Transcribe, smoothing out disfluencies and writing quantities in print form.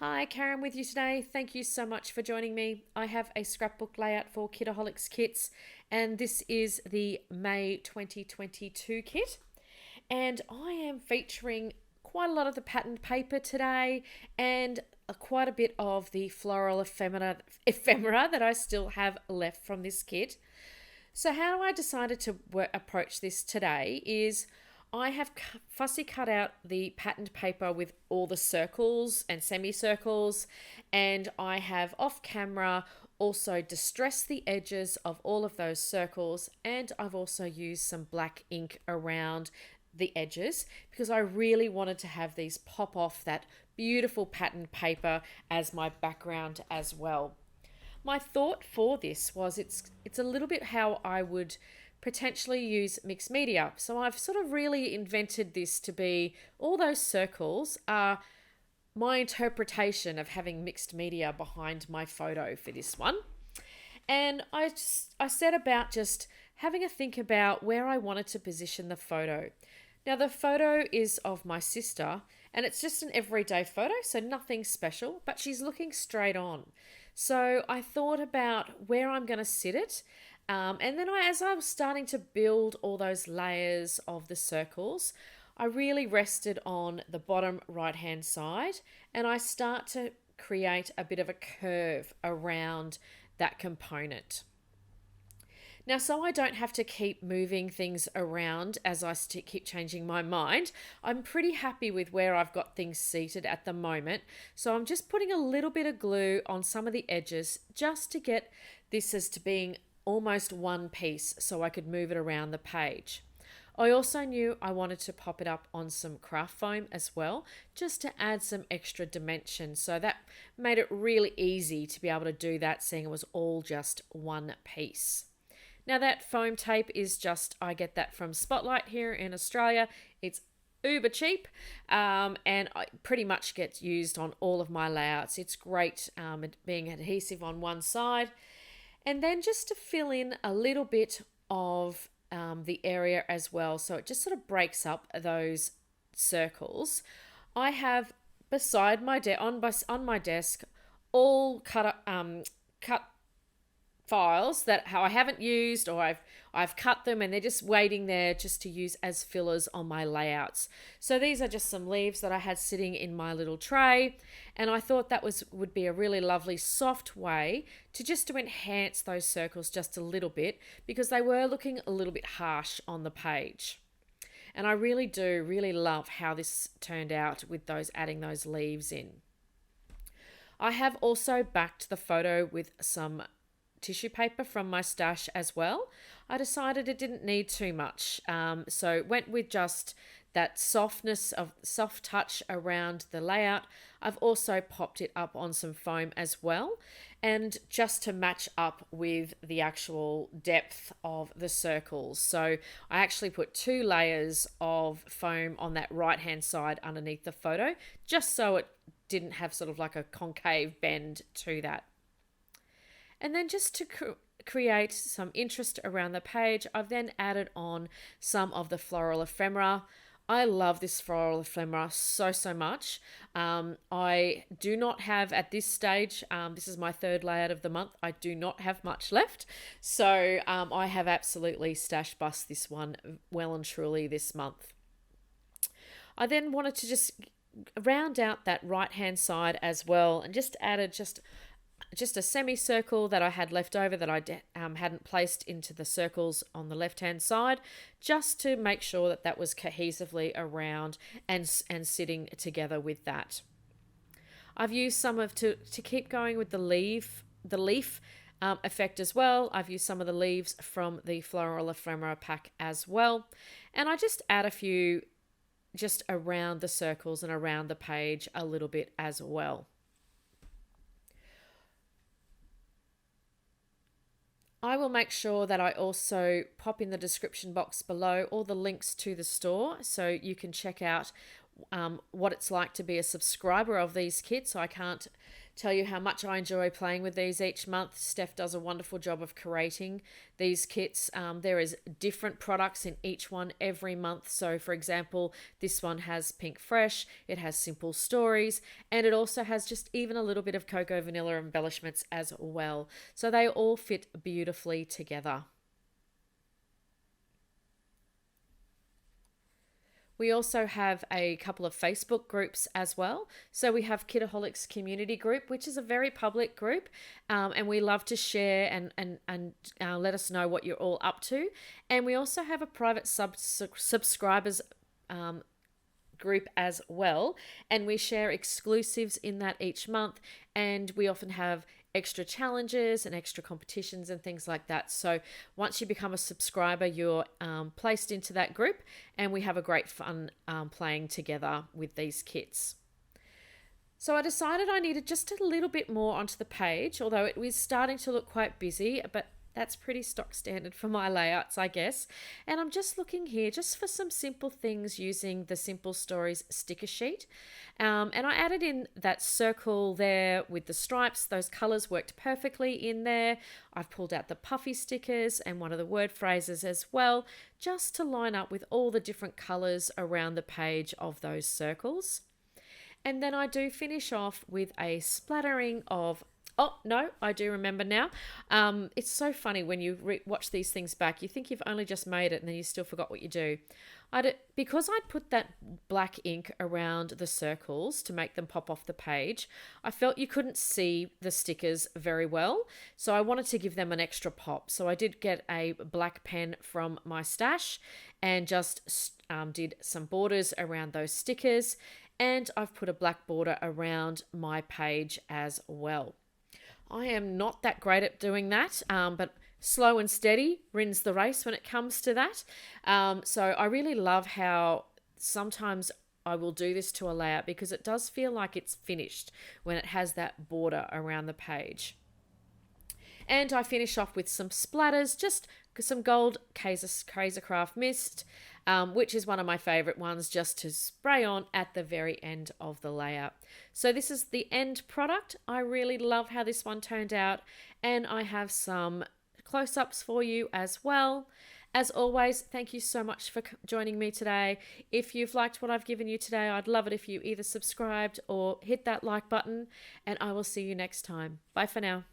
Hi, Karen with you today. Thank you so much for joining me. I have a scrapbook layout for Kitaholic's kits, and this is the May 2022 kit. And I am featuring quite a lot of the patterned paper today and quite a bit of the floral ephemera that I still have left from this kit. So how I decided to approach this today is I have fussy cut out the patterned paper with all the circles and semicircles, and I have off camera also distressed the edges of all of those circles, and I've also used some black ink around the edges because I really wanted to have these pop off that beautiful patterned paper as my background as well. My thought for this was it's a little bit how I would potentially use mixed media. So I've sort of really invented this to be all those circles are my interpretation of having mixed media behind my photo for this one. And I set about just having a think about where I wanted to position the photo. Now the photo is of my sister and it's just an everyday photo, so nothing special, but she's looking straight on. So I thought about where I'm going to sit it. And then as I was starting to build all those layers of the circles, I really rested on the bottom right hand side and I start to create a bit of a curve around that component. Now, so I don't have to keep moving things around as I keep changing my mind, I'm pretty happy with where I've got things seated at the moment. So I'm just putting a little bit of glue on some of the edges just to get this as to being almost one piece so I could move it around the page. I also knew I wanted to pop it up on some craft foam as well, just to add some extra dimension. So that made it really easy to be able to do that, seeing it was all just one piece. Now that foam tape is I get that from Spotlight here in Australia. It's uber cheap and it pretty much gets used on all of my layouts. It's great being adhesive on one side. And then just to fill in a little bit of the area as well, so it just sort of breaks up those circles. I have beside my on my desk all cut files that how I haven't used, or I've cut them and they're just waiting there just to use as fillers on my layouts. So these are just some leaves that I had sitting in my little tray, and I thought that would be a really lovely soft way to enhance those circles just a little bit, because they were looking a little bit harsh on the page. And I really do love how this turned out with adding those leaves in. I have also backed the photo with some tissue paper from my stash as well. I decided it didn't need too much, so went with just that soft touch around the layout. I've also popped it up on some foam as well, and just to match up with the actual depth of the circles. So I actually put 2 layers of foam on that right hand side underneath the photo, just so it didn't have sort of like a concave bend to that. And then just to create some interest around the page, I've then added on some of the floral ephemera. I love this floral ephemera so much. I do not have at this stage, this is my 3rd layout of the month, I do not have much left. So I have absolutely stash bust this one well and truly this month. I then wanted to just round out that right hand side as well, and just added just a semicircle that I had left over that I hadn't placed into the circles on the left hand side, just to make sure that was cohesively around and sitting together with that. I've used some to keep going with the leaf effect as well. I've used some of the leaves from the floral ephemera pack as well, and I just add a few just around the circles and around the page a little bit as well. I will make sure that I also pop in the description box below all the links to the store, so you can check out what it's like to be a subscriber of these kits. So I can't tell you how much I enjoy playing with these each month. Steph does a wonderful job of curating these kits. There is different products in each one every month. So for example, this one has Pink Fresh, it has Simple Stories, and it also has just even a little bit of cocoa vanilla embellishments as well. So they all fit beautifully together. We also have a couple of Facebook groups as well. So we have Kitaholic's community group, which is a very public group, and we love to share and let us know what you're all up to. And we also have a private subscribers group as well, and we share exclusives in that each month, and we often have extra challenges and extra competitions and things like that. So once you become a subscriber, you're placed into that group, and we have a great fun playing together with these kits. So I decided I needed just a little bit more onto the page, although it was starting to look quite busy, but that's pretty stock standard for my layouts, I guess. And I'm just looking here just for some simple things using the Simple Stories sticker sheet. And I added in that circle there with the stripes. Those colors worked perfectly in there. I've pulled out the puffy stickers and one of the word phrases as well, just to line up with all the different colors around the page of those circles. And then I do finish off with a splattering of, oh, no, I do remember now. It's so funny when you watch these things back. You think you've only just made it and then you still forgot what you do. Because I'd put that black ink around the circles to make them pop off the page, I felt you couldn't see the stickers very well. So I wanted to give them an extra pop. So I did get a black pen from my stash and just did some borders around those stickers. And I've put a black border around my page as well. I am not that great at doing that, but slow and steady wins the race when it comes to that. So I really love how sometimes I will do this to a layout because it does feel like it's finished when it has that border around the page. And I finish off with some splatters, just some gold Kaisercraft mist, which is one of my favorite ones, just to spray on at the very end of the layout. So this is the end product. I really love how this one turned out, and I have some close-ups for you as well. As always, thank you so much for joining me today. If you've liked what I've given you today, I'd love it if you either subscribed or hit that like button, and I will see you next time. Bye for now.